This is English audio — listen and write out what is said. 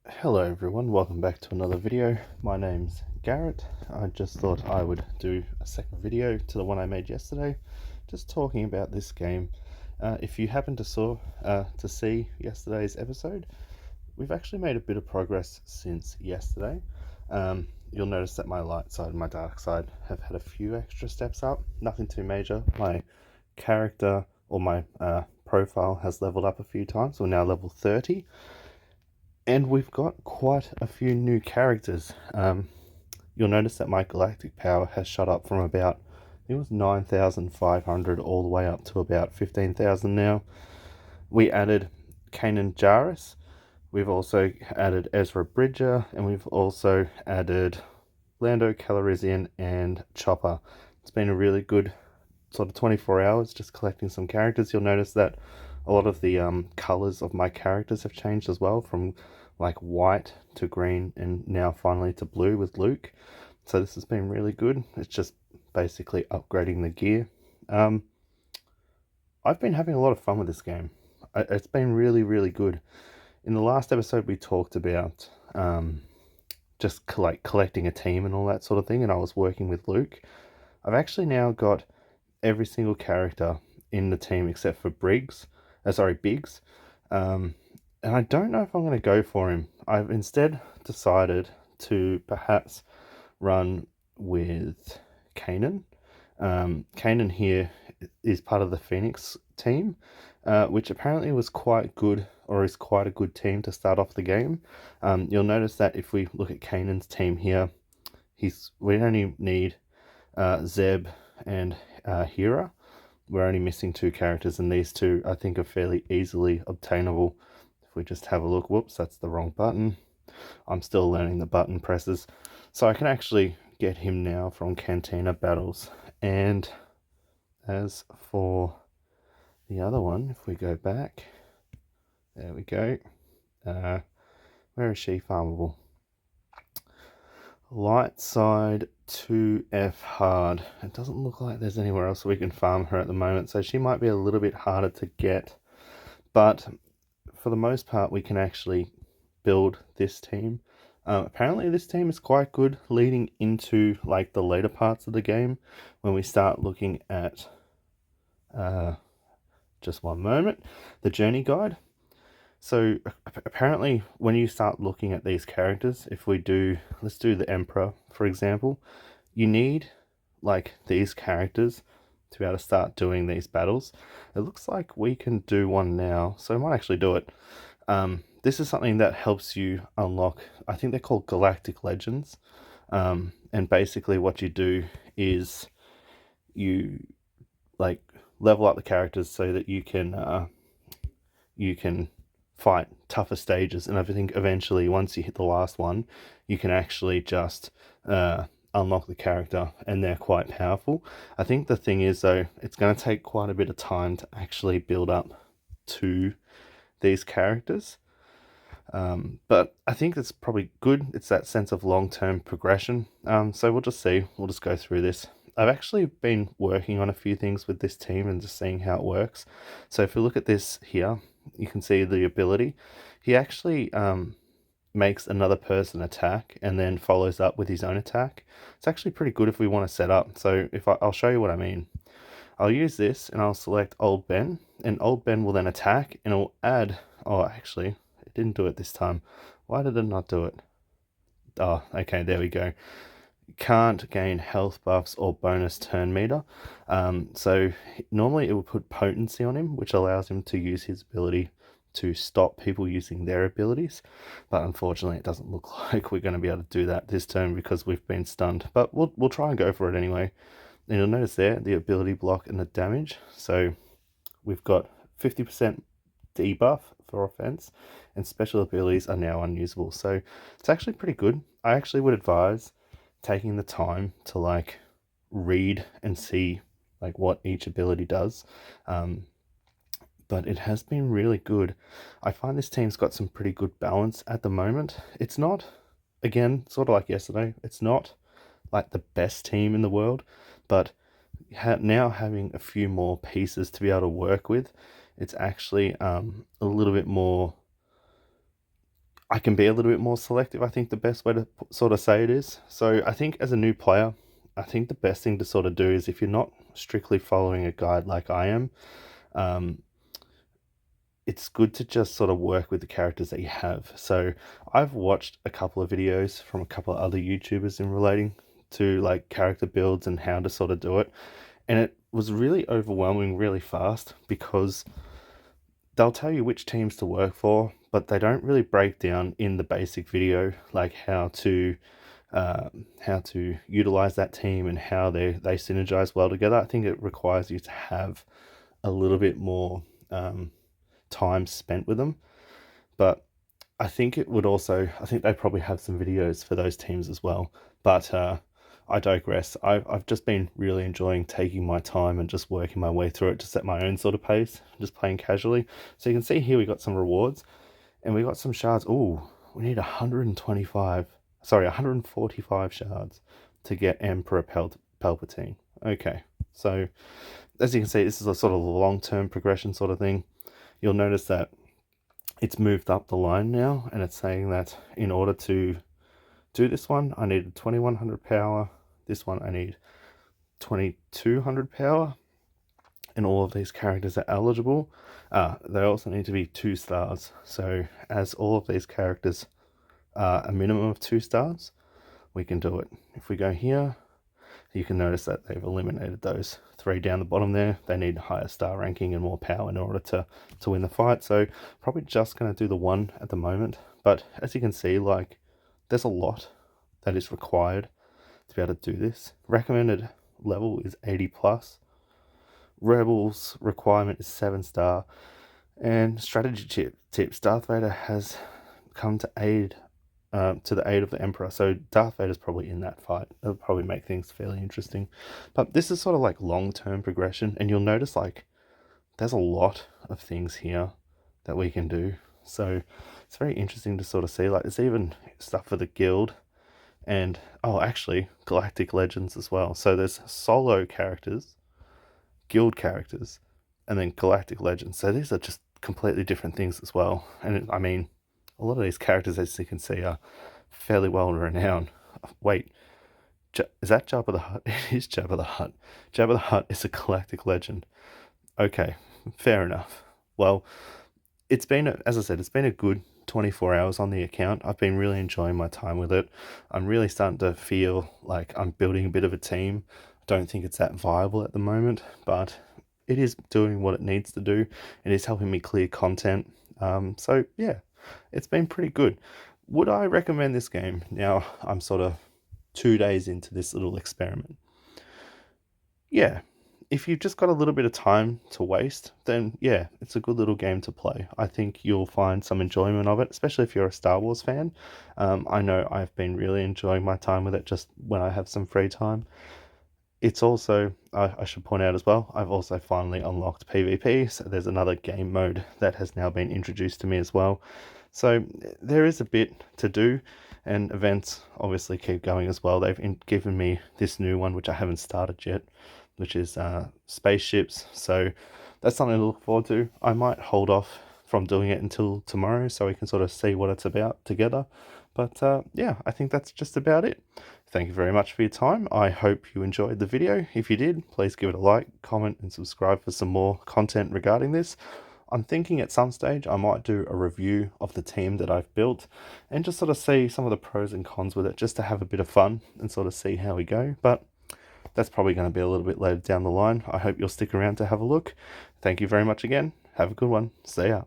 Hello everyone, welcome back to another video. My name's Garrett. I just thought I would do a second video to the one I made yesterday, just talking about this game. If you happen to see yesterday's episode, we've actually made a bit of progress since yesterday. You'll notice that my light side and my dark side have had a few extra steps up, nothing too major. My character or my profile has leveled up a few times. We're now level 30. And we've got quite a few new characters. You'll notice that my galactic power has shot up from about, I think it was 9,500 all the way up to about 15,000 now. We added Kanan Jarrus. We've also added Ezra Bridger, and we've also added Lando Calrissian and Chopper. It's been a really good sort of 24 hours just collecting some characters. You'll notice that a lot of the colors of my characters have changed as well, from like white to green and now finally to blue with Luke. So this has been really good. It's just basically upgrading the gear. I've been having a lot of fun with this game. It's been really good. In the last episode we talked about just collecting a team and all that sort of thing, and I was working with Luke. I've actually now got every single character in the team except for Biggs. And I don't know if I'm going to go for him. I've instead decided to perhaps run with Kanan. Kanan here is part of the Phoenix team, which apparently was quite good, or is quite a good team to start off the game. You'll notice that if we look at Kanan's team here, we only need Zeb and Hera. We're only missing two characters, and these two I think are fairly easily obtainable. If we just have a look, whoops, that's the wrong button. I'm still learning the button presses. So I can actually get him now from Cantina Battles. And as for the other one, if we go back, there we go. Where is she farmable? Light side 2F hard. It doesn't look like there's anywhere else we can farm her at the moment, so she might be a little bit harder to get. But for the most part, we can actually build this team. Apparently this team is quite good leading into like the later parts of the game, when we start looking at just one moment, the journey guide. So apparently when you start looking at these characters, let's do the Emperor for example, you need like these characters to be able to start doing these battles. It looks like we can do one now, so I might actually do it. This is something that helps you unlock, I think they're called Galactic Legends. And basically what you do is you like level up the characters so that you can fight tougher stages, and I think eventually once you hit the last one, you can actually just unlock the character, and they're quite powerful. I think the thing is though, it's going to take quite a bit of time to actually build up to these characters. But I think it's probably good. It's that sense of long-term progression. So we'll just see. We'll just go through this. I've actually been working on a few things with this team and just seeing how it works. So if we look at this here, you can see the ability. He actually makes another person attack and then follows up with his own attack. It's actually pretty good if we want to set up. So I'll show you what I mean. I'll use this and I'll select Old Ben, and Old Ben will then attack, and it'll add, oh actually, it didn't do it this time. Why did it not do it? Oh, okay, there we go. Can't gain health buffs or bonus turn meter. So normally it will put potency on him, which allows him to use his ability to stop people using their abilities. But unfortunately, it doesn't look like we're going to be able to do that this turn because we've been stunned. But we'll try and go for it anyway. And you'll notice there the ability block and the damage. So we've got 50% debuff for offense, and special abilities are now unusable. So it's actually pretty good. I actually would advise taking the time to like read and see like what each ability does. But it has been really good. I find this team's got some pretty good balance at the moment. It's not, again, sort of like yesterday, it's not like the best team in the world, but now having a few more pieces to be able to work with, it's actually a little bit more, I can be a little bit more selective. I think the best way to sort of say it is. So I think as a new player, I think the best thing to sort of do is, if you're not strictly following a guide like I am, um, it's good to just sort of work with the characters that you have. So I've watched a couple of videos from a couple of other YouTubers in relating to like character builds and how to sort of do it. And it was really overwhelming really fast, because they'll tell you which teams to work for, but they don't really break down in the basic video like how to utilize that team and how they synergize well together. I think it requires you to have a little bit more time spent with them. But I think it would also, I think they probably have some videos for those teams as well. But I digress. I've just been really enjoying taking my time and just working my way through it, just at my own sort of pace, just playing casually. So you can see here we got some rewards and we got some shards. Ooh, we need 145 shards to get Emperor Palpatine. Okay, so as you can see, this is a sort of long-term progression sort of thing. You'll notice that it's moved up the line now, and it's saying that in order to do this one, I need 2100 power. This one I need 2200 power, and all of these characters are eligible. They also need to be 2 stars. So as all of these characters are a minimum of 2 stars, we can do it. If we go here, you can notice that they've eliminated those 3 down the bottom there. They need higher star ranking and more power in order to win the fight. So probably just going to do the 1 at the moment. But as you can see, like, there's a lot that is required to be able to do this. Recommended level is 80 plus. Rebels requirement is 7 star. And strategy tips, Darth Vader has come to the aid of the Emperor. So Darth Vader's probably in that fight. It'll probably make things fairly interesting. But this is sort of like long-term progression, and you'll notice like there's a lot of things here that we can do. So it's very interesting to sort of see. Like, there's even stuff for the guild, and actually Galactic Legends as well. So there's solo characters, guild characters, and then Galactic Legends. So these are just completely different things as well. And I mean, a lot of these characters, as you can see, are fairly well renowned. Wait, is that Jabba the Hutt? It is Jabba the Hutt. Jabba the Hutt is a Galactic Legend. Okay, fair enough. Well, it's been, as I said, it's been a good 24 hours on the account. I've been really enjoying my time with it. I'm really starting to feel like I'm building a bit of a team. I don't think it's that viable at the moment, but it is doing what it needs to do. It is helping me clear content. So yeah, it's been pretty good. Would I recommend this game? Now, I'm sort of 2 days into this little experiment. Yeah, if you've just got a little bit of time to waste, then yeah, it's a good little game to play. I think you'll find some enjoyment of it, especially if you're a Star Wars fan. I know I've been really enjoying my time with it just when I have some free time. It's also, I should point out as well, I've also finally unlocked PvP, so there's another game mode that has now been introduced to me as well. So there is a bit to do, and events obviously keep going as well. They've given me this new one, which I haven't started yet, which is spaceships. So that's something to look forward to. I might hold off from doing it until tomorrow so we can sort of see what it's about together. But yeah, I think that's just about it. Thank you very much for your time. I hope you enjoyed the video. If you did, please give it a like, comment, and subscribe for some more content regarding this. I'm thinking at some stage I might do a review of the team that I've built and just sort of see some of the pros and cons with it, just to have a bit of fun and sort of see how we go. But that's probably going to be a little bit later down the line. I hope you'll stick around to have a look. Thank you very much again. Have a good one. See ya.